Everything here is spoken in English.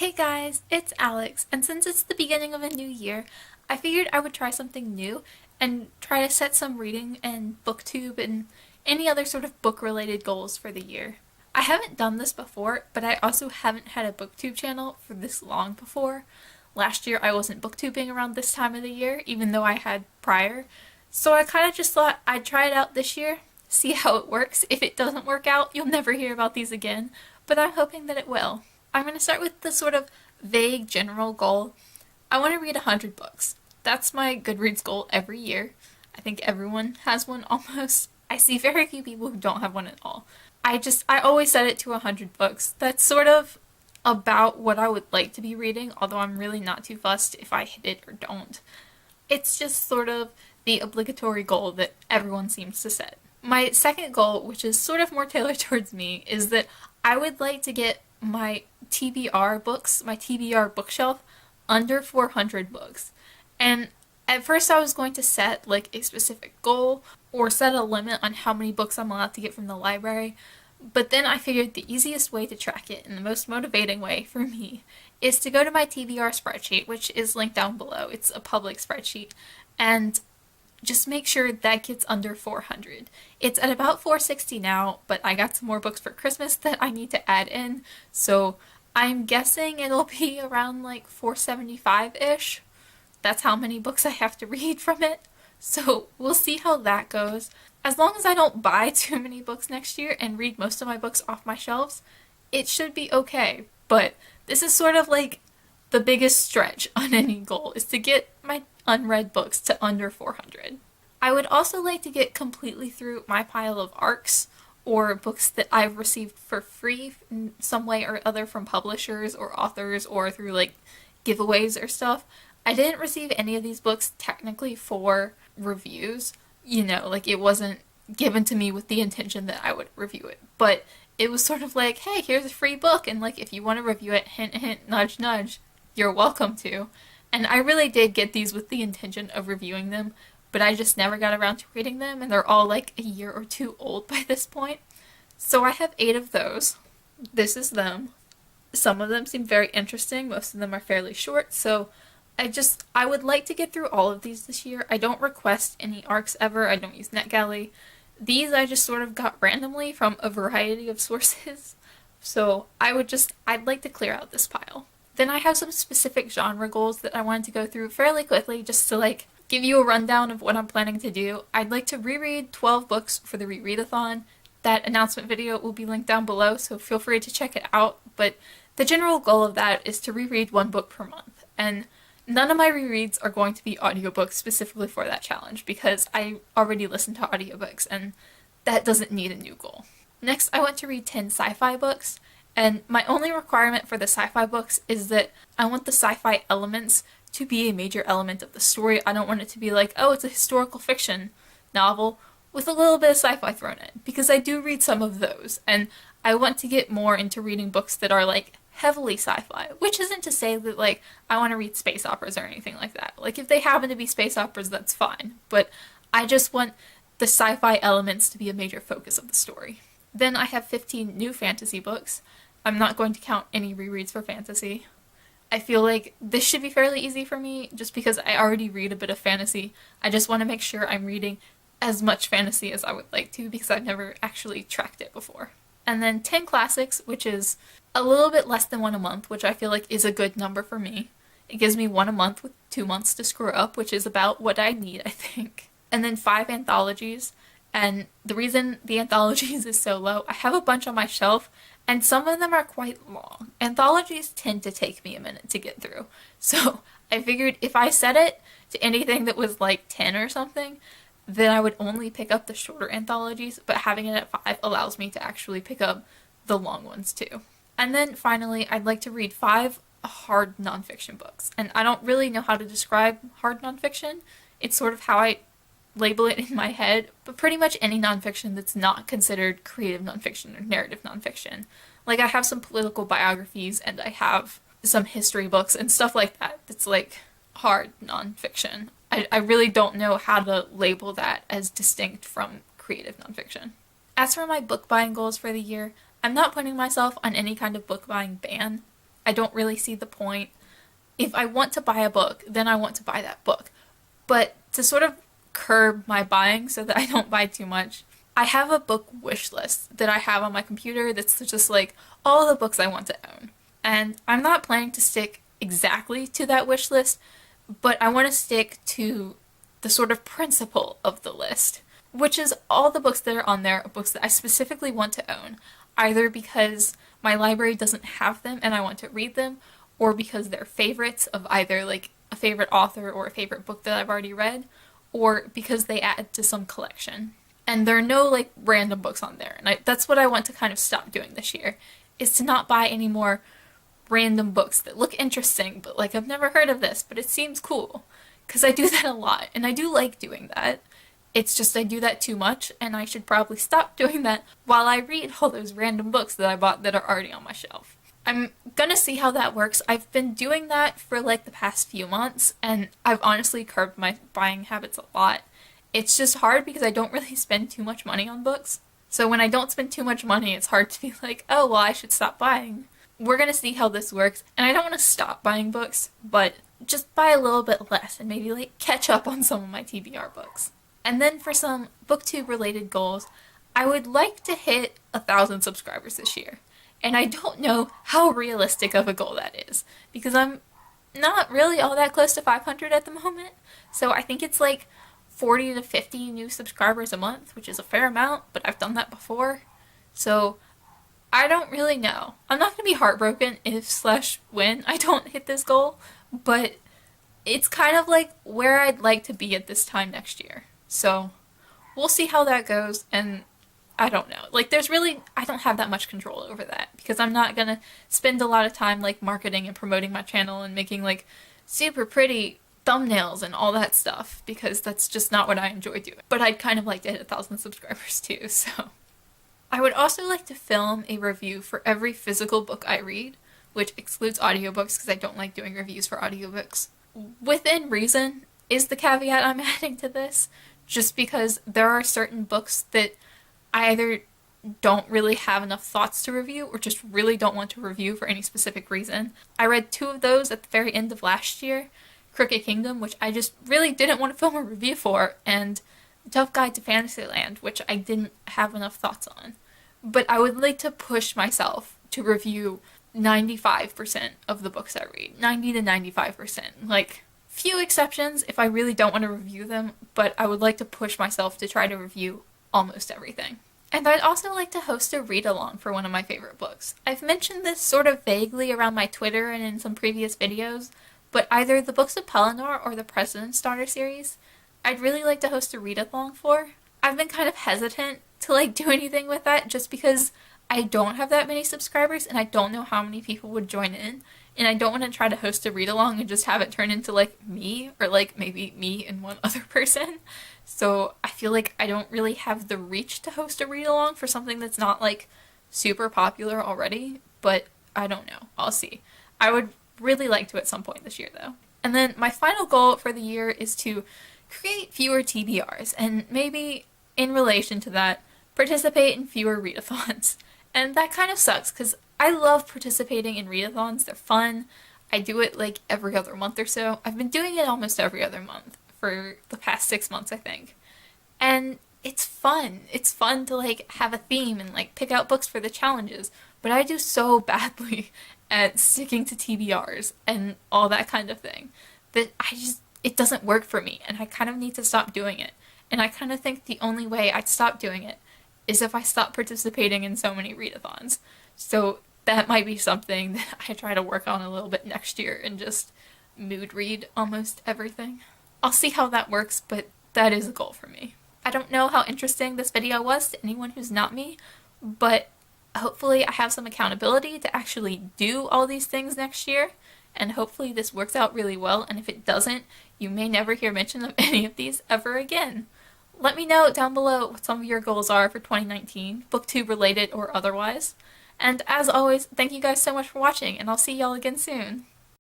Hey guys, it's Alex, and since it's the beginning of a new year, I figured I would try something new and try to set some reading and booktube and any other sort of book-related goals for the year. I haven't done this before, but I also haven't had a booktube channel for this long before. Last year I wasn't booktubing around this time of the year, even though I had prior, so I kind of just thought I'd try it out this year, see how it works. If it doesn't work out, you'll never hear about these again, but I'm hoping that it will. I'm going to start with the sort of vague general goal. I want to read 100 books. That's my Goodreads goal every year. I think everyone has one almost. I see very few people who don't have one at all. I always set it to 100 books. That's sort of about what I would like to be reading, although I'm really not too fussed if I hit it or don't. It's just sort of the obligatory goal that everyone seems to set. My second goal, which is sort of more tailored towards me, is that I would like to get my TBR books, my TBR bookshelf, under 400 books. And at first I was going to set like a specific goal or set a limit on how many books I'm allowed to get from the library, but then I figured the easiest way to track it and the most motivating way for me is to go to my TBR spreadsheet, which is linked down below. It's a public spreadsheet, and just make sure that gets under 400. It's at about 460 now, but I got some more books for Christmas that I need to add in, so I'm guessing it'll be around like 475-ish. That's how many books I have to read from it. So we'll see how that goes. As long as I don't buy too many books next year and read most of my books off my shelves, it should be okay. But this is sort of like the biggest stretch on any goal, is to get my unread books to under 400. I would also like to get completely through my pile of ARCs, or books that I've received for free in some way or other from publishers or authors or through like giveaways or stuff. I didn't receive any of these books technically for reviews. Like it wasn't given to me with the intention that I would review it. But it was sort of like, hey, here's a free book, and like if you want to review it, hint, hint, nudge, nudge, you're welcome to. And I really did get these with the intention of reviewing them, but I just never got around to reading them, and they're all like a year or two old by this point. So I have 8 of those. This is them. Some of them seem very interesting, most of them are fairly short, so I would like to get through all of these this year. I don't request any ARCs ever, I don't use NetGalley. These I just sort of got randomly from a variety of sources, so I'd like to clear out this pile. Then I have some specific genre goals that I wanted to go through fairly quickly just to like give you a rundown of what I'm planning to do. I'd like to reread 12 books for the readathon. That announcement video will be linked down below, so feel free to check it out, but the general goal of that is to reread 1 book per month, and none of my rereads are going to be audiobooks specifically for that challenge because I already listen to audiobooks and that doesn't need a new goal. Next, I want to read 10 sci-fi books, and my only requirement for the sci-fi books is that I want the sci-fi elements to be a major element of the story. I don't want it to be like, oh, it's a historical fiction novel with a little bit of sci-fi thrown in, because I do read some of those, and I want to get more into reading books that are like heavily sci-fi, which isn't to say that like I want to read space operas or anything like that. Like if they happen to be space operas, that's fine, but I just want the sci-fi elements to be a major focus of the story. Then I have 15 new fantasy books. I'm not going to count any rereads for fantasy. I feel like this should be fairly easy for me just because I already read a bit of fantasy. I just want to make sure I'm reading as much fantasy as I would like to because I've never actually tracked it before. And then 10 classics, which is a little bit less than 1 a month, which I feel like is a good number for me. It gives me 1 a month with 2 months to screw up, which is about what I need, I think. And then 5 anthologies. And the reason the anthologies is so low, I have a bunch on my shelf, and some of them are quite long. Anthologies tend to take me a minute to get through. So I figured if I set it to anything that was like 10 or something, then I would only pick up the shorter anthologies, but having it at 5 allows me to actually pick up the long ones too. And then finally, I'd like to read 5 hard nonfiction books. And I don't really know how to describe hard nonfiction. It's sort of how I label it in my head, but pretty much any nonfiction that's not considered creative nonfiction or narrative nonfiction. Like I have some political biographies and I have some history books and stuff like that that's like hard nonfiction. I really don't know how to label that as distinct from creative nonfiction. As for my book buying goals for the year, I'm not putting myself on any kind of book buying ban. I don't really see the point. If I want to buy a book, then I want to buy that book. But to sort of curb my buying so that I don't buy too much, I have a book wish list that I have on my computer that's just like all the books I want to own. And I'm not planning to stick exactly to that wish list, but I want to stick to the sort of principle of the list, which is all the books that are on there are books that I specifically want to own, either because my library doesn't have them and I want to read them, or because they're favorites of either like a favorite author or a favorite book that I've already read, or because they add to some collection. And there are no like random books on there, and that's what I want to kind of stop doing this year, is to not buy any more random books that look interesting, but like I've never heard of this, but it seems cool. Because I do that a lot, and I do like doing that. It's just I do that too much, and I should probably stop doing that while I read all those random books that I bought that are already on my shelf. I'm gonna see how that works. I've been doing that for like the past few months, and I've honestly curbed my buying habits a lot. It's just hard because I don't really spend too much money on books. So when I don't spend too much money, it's hard to be like, oh, well, I should stop buying. We're gonna see how this works, and I don't want to stop buying books, but just buy a little bit less and maybe like catch up on some of my TBR books. And then for some booktube related goals, I would like to hit 1,000 subscribers this year. And I don't know how realistic of a goal that is, because I'm not really all that close to 500 at the moment. So I think it's like 40 to 50 new subscribers a month, which is a fair amount, but I've done that before. So I don't really know. I'm not going to be heartbroken if/when I don't hit this goal, but it's kind of like where I'd like to be at this time next year. So we'll see how that goes, and I don't know. Like I don't have that much control over that, because I'm not going to spend a lot of time like marketing and promoting my channel and making like super pretty thumbnails and all that stuff, because that's just not what I enjoy doing. But I'd kind of like to hit 1,000 subscribers too, so. I would also like to film a review for every physical book I read, which excludes audiobooks because I don't like doing reviews for audiobooks. Within reason is the caveat I'm adding to this, just because there are certain books that I either don't really have enough thoughts to review or just really don't want to review for any specific reason. I read 2 of those at the very end of last year, Crooked Kingdom, which I just really didn't want to film a review for, and Tough Guide to Fantasyland, which I didn't have enough thoughts on. But I would like to push myself to review 95% of the books I read. 90 to 95%. Like, few exceptions if I really don't want to review them, but I would like to push myself to try to review almost everything. And I'd also like to host a read-along for one of my favorite books. I've mentioned this sort of vaguely around my Twitter and in some previous videos, but either the Books of Pelennor or the President's Daughter series, I'd really like to host a read-along for. I've been kind of hesitant to like do anything with that just because I don't have that many subscribers and I don't know how many people would join in, and I don't want to try to host a read-along and just have it turn into like me or like maybe me and one other person. So I feel like I don't really have the reach to host a read-along for something that's not like super popular already, but I don't know. I'll see. I would really like to at some point this year though. And then my final goal for the year is to create fewer TBRs, and maybe in relation to that, participate in fewer readathons. And that kind of sucks because I love participating in readathons. They're fun. I do it like every other month or so. I've been doing it almost every other month for the past 6 months, I think. And it's fun. It's fun to like have a theme and like pick out books for the challenges. But I do so badly at sticking to TBRs and all that kind of thing that it doesn't work for me, and I kind of need to stop doing it. And I kind of think the only way I'd stop doing it is if I stop participating in so many readathons. So that might be something that I try to work on a little bit next year and just mood read almost everything. I'll see how that works, but that is a goal for me. I don't know how interesting this video was to anyone who's not me, but hopefully I have some accountability to actually do all these things next year, and hopefully this works out really well, and if it doesn't, you may never hear mention of any of these ever again. Let me know down below what some of your goals are for 2019, booktube related or otherwise. And as always, thank you guys so much for watching, and I'll see y'all again soon.